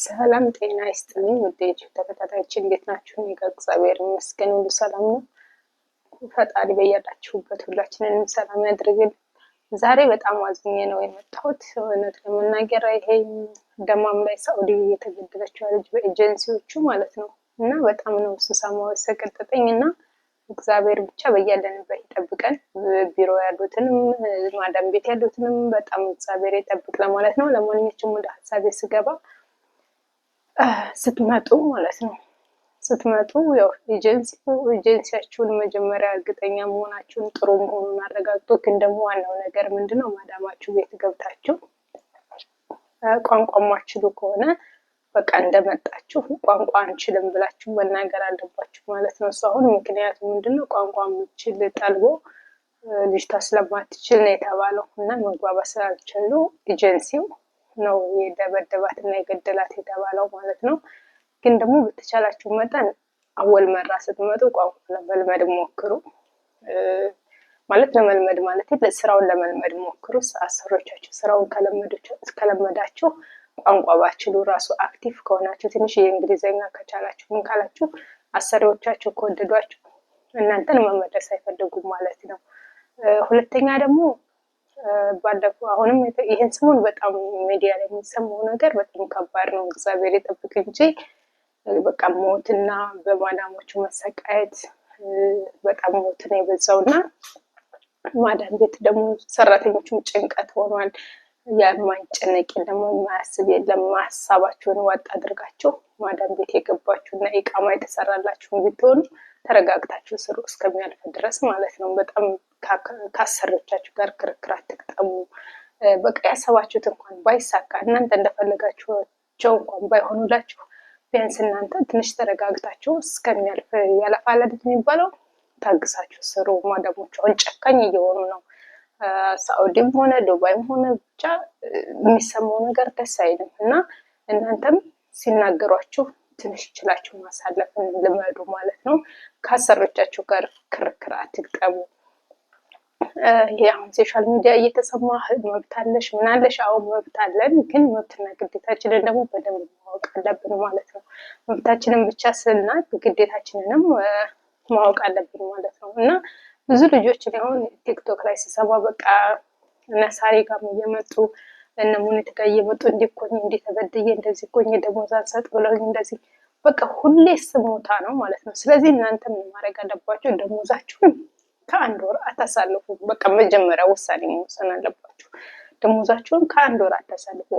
ሰላም ጤና ይስጥልኝ ውድ የዩቲዩብ ተከታታዮች እንዴት ናችሁ? እኔ ጋር እግዚአብሔር ይመስገን ሁሉ ሰላም ነው። ፈጣሪ በያላችሁበት ሁላችንንም ሰላም ያድርግልን። ዛሬ በጣም አዝኜ ነው የመጣሁት። እውነት ለመናገር ይሄ ደማም ላይ ሳኡዲ የተገደለችው ልጅ በኤጀንሲዎቹ ማለት ነው እና በጣም ነው ስሰማው ሰቀጠጠኝ እና እግዚአብሔር ብቻ በያለንበት ይጠብቀን። ቢሮ ያሉትንም ማዳም ቤት ያሉትንም በጣም እግዚአብሔር ይጠብቅ ለማለት ነው። ለማንኛውም ወደ ሀሳቤ ስገባ ስትመጡ ማለት ነው ስትመጡ ያው ኤጀንሲያችሁን መጀመሪያ እርግጠኛ መሆናችሁን ጥሩ መሆኑን አረጋግጡ። ግን ደግሞ ዋናው ነገር ምንድነው ማዳማችሁ ቤት ገብታችሁ ቋንቋ ማችሉ ከሆነ በቃ እንደመጣችሁ ቋንቋ አንችልም ብላችሁ መናገር አለባችሁ ማለት ነው። አሁን ምክንያቱ ምንድነው ቋንቋ የምችል ጠልቦ ልጅቷ ስለማትችል ነው የተባለው እና መግባባት ስላልቻሉ ኤጀንሲው ነው የደበደባት እና የገደላት የተባለው ማለት ነው። ግን ደግሞ በተቻላችሁ መጠን አወል መራ ስትመጡ ቋንቋ ለመልመድ ሞክሩ። ማለት ለመልመድ ማለት ስራውን ለመልመድ ሞክሩ። አሰሪዎቻችሁ ስራውን ከለመዳችሁ ቋንቋ ባችሉ ራሱ አክቲቭ ከሆናችሁ ትንሽ የእንግሊዘኛ ከቻላችሁ ምን ካላችሁ አሰሪዎቻችሁ ከወደዷችሁ እናንተን መመለስ አይፈልጉም ማለት ነው። ሁለተኛ ደግሞ ባለፈው አሁንም ይሄን ሰሞን በጣም ሚዲያ ላይ የሚሰማው ነገር በጣም ከባድ ነው። እግዚአብሔር ይጠብቅ እንጂ በቃ ሞትና በማዳሞቹ መሰቃየት በጣም ሞት ነው የበዛውና ማዳም ቤት ደግሞ ሰራተኞቹም ጭንቀት ሆኗል። የማይጨነቅ የለም የማያስብ የለም። ሀሳባችሁን ዋጥ አድርጋችሁ ማዳም ቤት የገባችሁ እና ኢቃማ የተሰራላችሁ ብትሆኑ ተረጋግታችሁ ስሩ እስከሚያልፍ ድረስ ማለት ነው። በጣም ከአሰሪዎቻችሁ ጋር ክርክር አትግጠሙ። በቃ ያሰባችሁት እንኳን ባይሳካ እናንተ እንደፈለጋችኋቸው እንኳን ባይሆኑላችሁ ቢያንስ እናንተ ትንሽ ተረጋግታችሁ እስከሚያልፍ ያለፋል የሚባለው ታግሳችሁ ስሩ። ማዳሞቹ አሁን ጨካኝ እየሆኑ ነው። ሳኡዲም ሆነ ዱባይም ሆነ ብቻ የሚሰማው ነገር ደስ አይልም እና እናንተም ሲናገሯችሁ ትንሽ ችላችሁ ማሳለፍን ልመዱ ማለት ነው። ከአሰሪዎቻችሁ ጋር ክርክር አትግጠሙ። አሁን ሶሻል ሚዲያ እየተሰማ መብት አለሽ ምን አለሽ? አዎ መብት አለን፣ ግን መብትና ግዴታችንን ደግሞ በደንብ ማወቅ አለብን ማለት ነው። መብታችንን ብቻ ስናቅ ግዴታችንንም ማወቅ አለብን ማለት ነው እና ብዙ ልጆች አሁን ቲክቶክ ላይ ስሰማ በቃ ነሳሪ ጋር እየመጡ እነ ሙኒት ጋር እየመጡ እንዲኮኝ እንዲተበደየ እንደዚህ ኮኝ ደሞዝ አንሰጥ ብለውኝ እንደዚህ በቃ ሁሌ ስሞታ ነው ማለት ነው። ስለዚህ እናንተ ምን ማድረግ አለባችሁ? ደሞዛችሁን ከአንድ ወር አታሳልፉ። በቃ መጀመሪያ ውሳኔ መወሰን አለባችሁ። ደሞዛችሁን ከአንድ ወር አታሳልፉ።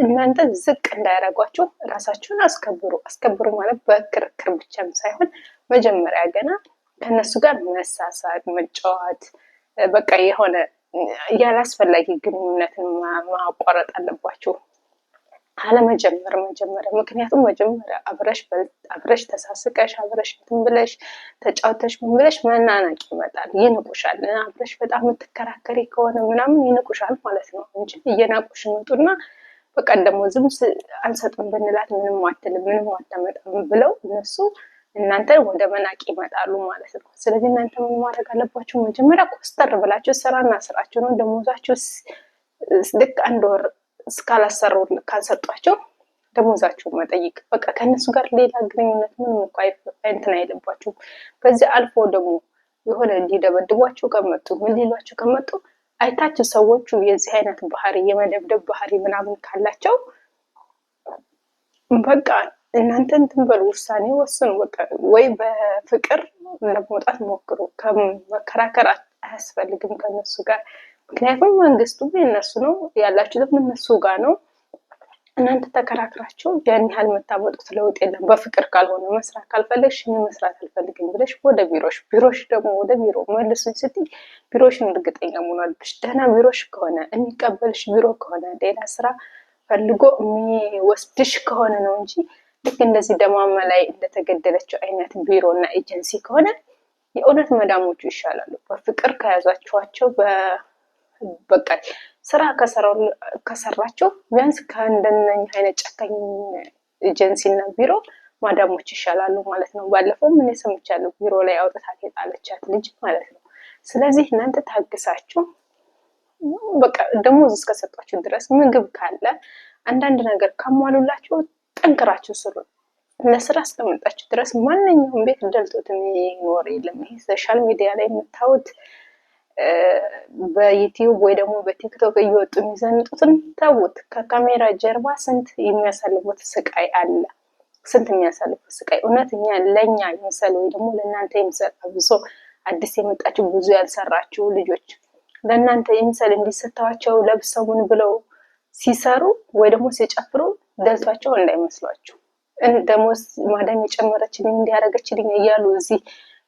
እናንተ ዝቅ እንዳያረጓችሁ ራሳችሁን አስከብሩ። አስከብሩ ማለት በክርክር ብቻም ሳይሆን መጀመሪያ ገና ከነሱ ጋር መሳሳቅ መጫወት በቃ የሆነ ያላስፈላጊ ግንኙነትን ማቋረጥ አለባችሁ። አለመጀመር መጀመሪያ ምክንያቱም መጀመሪያ አብረሽ ተሳስቀሽ አብረሽ እንትን ብለሽ ተጫውተሽ ምን ብለሽ መናናቅ ይመጣል፣ ይንቁሻል። አብረሽ በጣም የምትከራከሪ ከሆነ ምናምን ይንቁሻል ማለት ነው እንጂ እየናቁሽ ይመጡና በቃ ደግሞ ዝም አንሰጥም ብንላት ምንም አትልም ምንም አታመጣም ብለው እነሱ እናንተ ወደ መናቅ ይመጣሉ ማለት ነው። ስለዚህ እናንተ ምን ማድረግ አለባችሁ? መጀመሪያ ኮስተር ብላችሁ ስራና ስራችሁ ነው። ደሞዛችሁ ልክ አንድ ወር እስካላሰሩ ካልሰጧቸው ደሞዛችሁ መጠየቅ በቃ ከነሱ ጋር ሌላ ግንኙነት ምንም እንኳን እንትን አይልባችሁም። በዚህ አልፎ ደግሞ የሆነ እንዲደበድቧችሁ ከመጡ ምን ሊሏችሁ ከመጡ አይታችሁ ሰዎቹ የዚህ አይነት ባህሪ የመደብደብ ባህሪ ምናምን ካላቸው በቃ እናንተ እንትን በሉ ውሳኔ ወስኑ። በቃ ወይ በፍቅር ለመውጣት ሞክሩ። ከመከራከር አያስፈልግም ከነሱ ጋር። ምክንያቱም መንግስቱ የነሱ ነው፣ ያላችሁት እነሱ ጋር ነው። እናንተ ተከራክራችሁ ያን ያህል የምታመጡት ለውጥ የለም። በፍቅር ካልሆነ መስራት ካልፈለግሽ እኔ መስራት አልፈልግም ብለሽ ወደ ቢሮሽ ደግሞ ወደ ቢሮ መልሱኝ ስትይ ቢሮሽን እርግጠኛ መሆን አለብሽ። ደህና ቢሮሽ ከሆነ የሚቀበልሽ ቢሮ ከሆነ ሌላ ስራ ፈልጎ የሚወስድሽ ከሆነ ነው እንጂ ልክ እንደዚህ ደማማ ላይ እንደተገደለችው አይነት ቢሮ እና ኤጀንሲ ከሆነ የእውነት መዳሞቹ ይሻላሉ። በፍቅር ከያዛችኋቸው በቃ ስራ ከሰራቸው ቢያንስ ከእንደነኛ አይነት ጨካኝ ኤጀንሲ እና ቢሮ ማዳሞች ይሻላሉ ማለት ነው። ባለፈው ምን ሰምቻለሁ፣ ቢሮ ላይ አውጥታት የጣለቻት ልጅ ማለት ነው። ስለዚህ እናንተ ታግሳችሁ በቃ ደሞዝ እስከሰጣችሁ ድረስ ምግብ ካለ አንዳንድ ነገር ካሟሉላችሁ ጠንክራችሁ ስሩ። ለስራ እስከመጣችሁ ድረስ ማንኛውም ቤት ደልቶት የሚኖር የለም። ይሄ ሶሻል ሚዲያ ላይ የምታዩት በዩቲዩብ ወይ ደግሞ በቲክቶክ እየወጡ የሚዘንጡትን ተውት። ከካሜራ ጀርባ ስንት የሚያሳልፉት ስቃይ አለ። ስንት የሚያሳልፉት ስቃይ እውነት ለእኛ ይምሰል ወይ ደግሞ ለእናንተ ይምሰል። አብሶ አዲስ የመጣችሁ ብዙ ያልሰራችሁ ልጆች ለእናንተ ይምሰል እንዲሰታዋቸው ለብሰውን ብለው ሲሰሩ ወይ ደግሞ ሲጨፍሩ ደልቷቸው እንዳይመስሏችሁ። ደሞዝ ማዳም የጨመረችልኝ እንዲያደረገችልኝ እያሉ እዚህ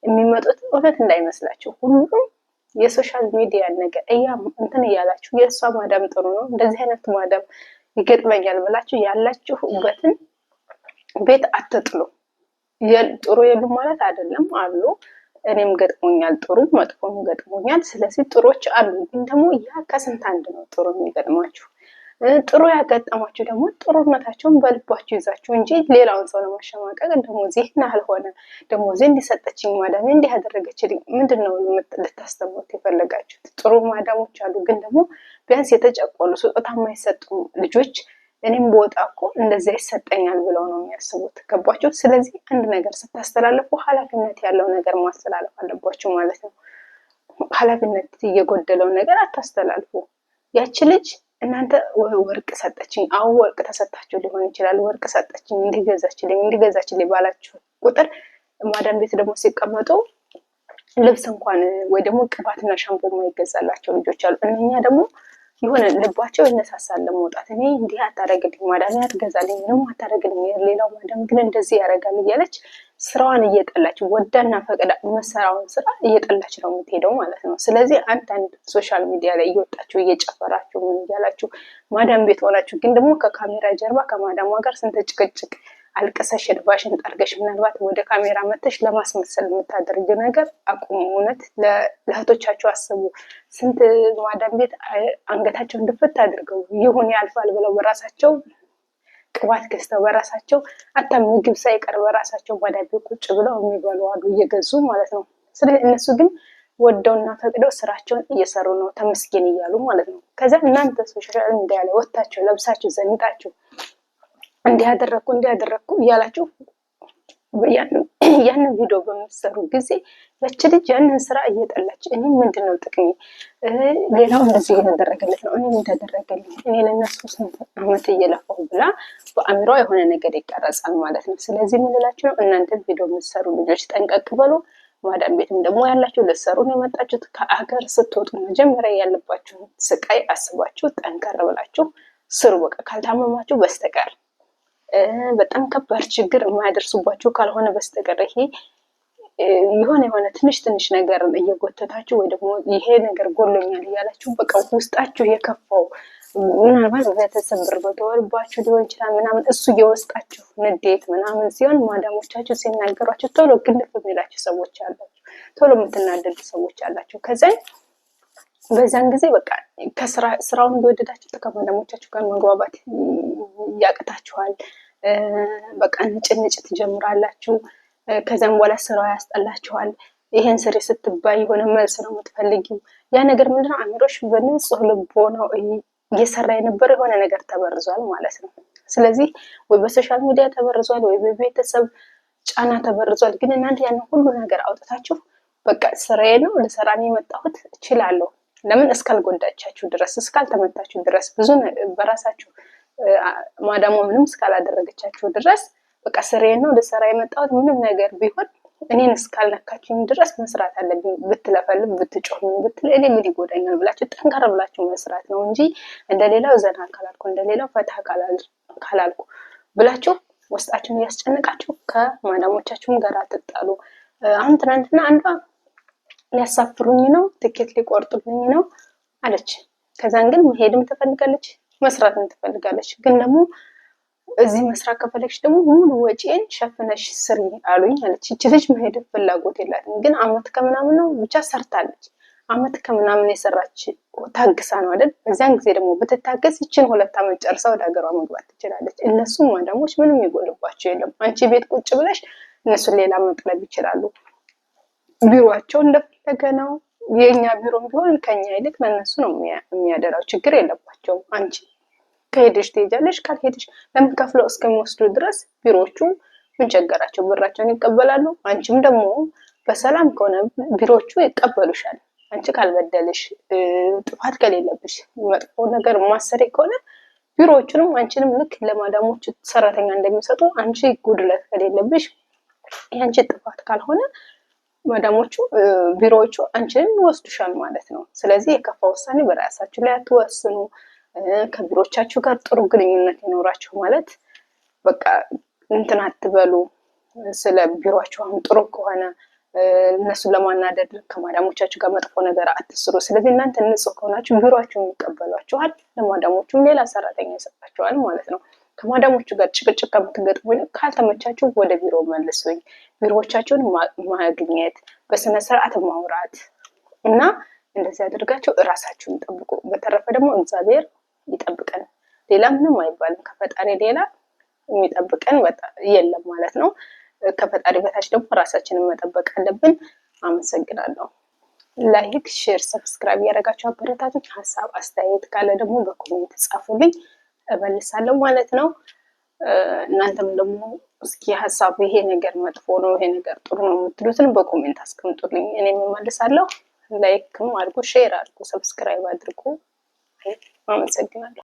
የሚመጡት እውነት እንዳይመስላችሁ። ሁሉም የሶሻል ሚዲያ ነገር እንትን እያላችሁ የእሷ ማዳም ጥሩ ነው እንደዚህ አይነት ማዳም ይገጥመኛል ብላችሁ ያላችሁበትን ቤት አትጥሉ። ጥሩ የሉ ማለት አይደለም፣ አሉ። እኔም ገጥሞኛል፣ ጥሩ መጥፎም ገጥሞኛል። ስለዚህ ጥሮች አሉ፣ ግን ደግሞ ያ ከስንት አንድ ነው ጥሩ የሚገጥማችሁ። ጥሩ ያጋጠማችሁ ደግሞ ጥሩነታቸውን በልባችሁ ይዛችሁ እንጂ ሌላውን ሰው ለማሸማቀቅ ደሞዜ አልሆነ ደሞዜ እንዲሰጠችኝ ማዳሜ እንዲህ ያደረገችልኝ ምንድነው ልታስተምሩት የፈለጋችሁት? ጥሩ ማዳሞች አሉ፣ ግን ደግሞ ቢያንስ የተጨቆሉ ስጦታ የማይሰጡ ልጆች እኔም በወጣ እኮ እንደዚያ ይሰጠኛል ብለው ነው የሚያስቡት። ገባችሁ? ስለዚህ አንድ ነገር ስታስተላልፉ ኃላፊነት ያለው ነገር ማስተላለፍ አለባችሁ ማለት ነው። ኃላፊነት እየጎደለው ነገር አታስተላልፉ። ያቺ ልጅ እናንተ ወርቅ ሰጠችኝ፣ አሁን ወርቅ ተሰጣችሁ ሊሆን ይችላል። ወርቅ ሰጠችኝ እንዲገዛችልኝ ባላችሁ ቁጥር ማዳም ቤት ደግሞ ሲቀመጡ ልብስ እንኳን ወይ ደግሞ ቅባትና ሻምፖ የማይገዛላቸው ልጆች አሉ። እነኛ ደግሞ የሆነ ልባቸው ይነሳሳል ለመውጣት። እኔ እንዲህ አታረግልኝ ማዳም ያትገዛልኝ ምንም አታረግልኝ፣ ሌላው ማዳም ግን እንደዚህ ያደርጋል እያለች ስራዋን እየጠላች ወዳና ፈቅዳ መሰራውን ስራ እየጠላች ነው የምትሄደው ማለት ነው። ስለዚህ አንዳንድ ሶሻል ሚዲያ ላይ እየወጣችሁ እየጨፈራችሁ ምን እያላችሁ ማዳም ቤት ሆናችሁ ግን ደግሞ ከካሜራ ጀርባ ከማዳሟ ጋር ስንት ጭቅጭቅ አልቅሰሽ ባሽን ጠርገሽ ምናልባት ወደ ካሜራ መተሽ ለማስመሰል የምታደርጊው ነገር አቁሙ። እውነት ለእህቶቻችሁ አስቡ። ስንት ማዳም ቤት አንገታቸውን ድፍት አድርገው ይሁን ያልፋል ብለው በራሳቸው ቅባት ገዝተው በራሳቸው አታ ምግብ ሳይቀር በራሳቸው ማዳም ቤት ቁጭ ብለው የሚበሉ አሉ እየገዙ ማለት ነው። ስለዚህ እነሱ ግን ወደውና ፈቅደው ስራቸውን እየሰሩ ነው ተመስገን እያሉ ማለት ነው። ከዛ እናንተ ሶሻል ሚዲያ ላይ ወጣችሁ ለብሳችሁ ዘንጣችሁ እንዲያደረኩ እያላችሁ ያንን ቪዲዮ በምትሰሩ ጊዜ ያቺ ልጅ ያንን ስራ እየጠላች እኔ ምንድነው ጥቅሜ? ሌላው እንደዚህ እየተደረገለት ነው እኔ እንደተደረገልኝ እኔ ለነሱ ስንት አመት እየለፋሁ ብላ በአእምሯ የሆነ ነገር ይቀረጻል ማለት ነው። ስለዚህ ምን ልላችሁ ነው? እናንተ ቪዲዮ የምትሰሩ ልጆች ጠንቀቅ በሉ። ማዳም ቤትም ደግሞ ያላችሁ ልትሰሩ ነው የመጣችሁት። ከአገር ስትወጡ መጀመሪያ ያለባችሁን ስቃይ አስባችሁ ጠንከር ብላችሁ ስሩ። በቃ ካልታመማችሁ በስተቀር በጣም ከባድ ችግር የማያደርሱባችሁ ካልሆነ በስተቀር ይሄ የሆነ ትንሽ ነገር እየጎተታችሁ ወይ ደግሞ ይሄ ነገር ጎሎኛል እያላችሁ በቃ ውስጣችሁ የከፋው ምናልባት ቤተሰብ ብር በተወልባችሁ ሊሆን ይችላል ምናምን እሱ የወስጣችሁ ንዴት ምናምን ሲሆን ማዳሞቻችሁ ሲናገሯችሁ ቶሎ ግልፍ የሚላችሁ ሰዎች አላችሁ፣ ቶሎ የምትናደዱ ሰዎች አላችሁ። ከዛ በዛን ጊዜ በቃ ስራውን እየወደዳችሁ ከማዳሞቻችሁ ጋር መግባባት ያቅታችኋል። በቃ ንጭንጭ ትጀምራላችሁ። ከዛም በኋላ ስራው ያስጠላችኋል። ይሄን ስሪ ስትባይ የሆነ መልስ ነው የምትፈልጊው። ያ ነገር ምንድነው? አእምሮሽ በንጹህ ልቦ ነው እየሰራ የነበረው የሆነ ነገር ተበርዟል ማለት ነው። ስለዚህ ወይ በሶሻል ሚዲያ ተበርዟል ወይ በቤተሰብ ጫና ተበርዟል። ግን እናንተ ያን ሁሉ ነገር አውጥታችሁ በቃ ስራዬ ነው ልሰራ ነው የመጣሁት እችላለሁ፣ ለምን እስካልጎዳቻችሁ ድረስ እስካልተመታችሁ ድረስ ብዙ በራሳችሁ ማዳሟ ምንም እስካላደረገቻችሁ ድረስ በቃ ስራዬ ነው ልሰራ የመጣሁት ምንም ነገር ቢሆን እኔን እስካልነካችሁኝ ድረስ መስራት አለብኝ። ብትለፈልም ብትጮህ ብትል እኔ ምን ይጎዳኛል ብላችሁ ጠንካራ ብላችሁ መስራት ነው እንጂ እንደሌላው ዘና ካላልኩ እንደሌላው ፈታ ካላልኩ ብላችሁ ውስጣችሁን እያስጨነቃችሁ ከማዳሞቻችሁም ጋር አትጣሉ። አሁን ትናንትና አንዷ ሊያሳፍሩኝ ነው ትኬት ሊቆርጡልኝ ነው አለች። ከዛን ግን መሄድም ትፈልጋለች መስራትም ትፈልጋለች። ግን ደግሞ እዚህ መስራት ከፈለግሽ ደግሞ ሙሉ ወጪን ሸፍነሽ ስሪ አሉኝ አለች። እቺ ልጅ መሄድ ፍላጎት የላትም፣ ግን አመት ከምናምን ነው ብቻ ሰርታለች። አመት ከምናምን የሰራች ታግሳ ነው አይደል? በዛን ጊዜ ደግሞ ብትታገስ ይችን 2 አመት ጨርሳ ወደ ሀገሯ መግባት ትችላለች። እነሱ ማዳሞች ምንም ይጎልባቸው የለም። አንቺ ቤት ቁጭ ብለሽ እነሱን ሌላ መጥለብ ይችላሉ። ቢሮአቸው እንደፈለገ ነው። የኛ ቢሮም ቢሆን ከኛ ይልቅ ለነሱ ነው የሚያደራው። ችግር የለባቸውም። አንቺ ከሄድሽ ትሄጃለሽ፣ ካልሄድሽ ለምን ከፍለው እስከሚወስዱ ድረስ ቢሮዎቹ ምን ቸገራቸው? ብራቸውን ይቀበላሉ። አንቺም ደግሞ በሰላም ከሆነ ቢሮዎቹ ይቀበሉሻል። አንቺ ካልበደልሽ ጥፋት ከሌለብሽ መጥፎ ነገር ማሰሪ ከሆነ ቢሮዎቹንም አንቺንም ልክ ለማዳሞቹ ሰራተኛ እንደሚሰጡ አንቺ ጉድለት ከሌለብሽ የአንቺ ጥፋት ካልሆነ ማዳሞቹ ቢሮዎቹ አንቺንም ይወስዱሻል ማለት ነው። ስለዚህ የከፋ ውሳኔ በራሳችሁ ላይ አትወስኑ። ከቢሮዎቻችሁ ጋር ጥሩ ግንኙነት ይኖራችሁ ማለት በቃ እንትን አትበሉ። ስለ ቢሮአችሁ አሁን ጥሩ ከሆነ እነሱን ለማናደድ ከማዳሞቻችሁ ጋር መጥፎ ነገር አትስሩ። ስለዚህ እናንተ ንጹህ ከሆናችሁ ቢሮአችሁን ይቀበሏችኋል፣ ለማዳሞቹም ሌላ ሰራተኛ ይሰጣችኋል ማለት ነው። ከማዳሞቹ ጋር ጭቅጭቅ ከምትገጥሙ ካልተመቻችሁ ወደ ቢሮ መልሱኝ። ቢሮዎቻችሁን ማግኘት፣ በስነ ስርዓት ማውራት እና እንደዚህ አድርጋችሁ እራሳችሁን ጠብቁ። በተረፈ ደግሞ እግዚአብሔር ይጠብቀን። ሌላ ምንም አይባልም። ከፈጣሪ ሌላ የሚጠብቀን የለም ማለት ነው። ከፈጣሪ በታች ደግሞ ራሳችንን መጠበቅ አለብን። አመሰግናለሁ። ላይክ፣ ሼር፣ ሰብስክራይብ ያደረጋችሁ አበረታቶች። ሀሳብ አስተያየት ካለ ደግሞ በኮሜንት ጻፉልኝ፣ እመልሳለሁ ማለት ነው። እናንተም ደግሞ እስኪ ሀሳብ ይሄ ነገር መጥፎ ነው፣ ይሄ ነገር ጥሩ ነው የምትሉትን በኮሜንት አስቀምጡልኝ፣ እኔም እመልሳለሁ። ላይክም አድርጉ፣ ሼር አድርጉ፣ ሰብስክራይብ አድርጉ። አመሰግናለሁ።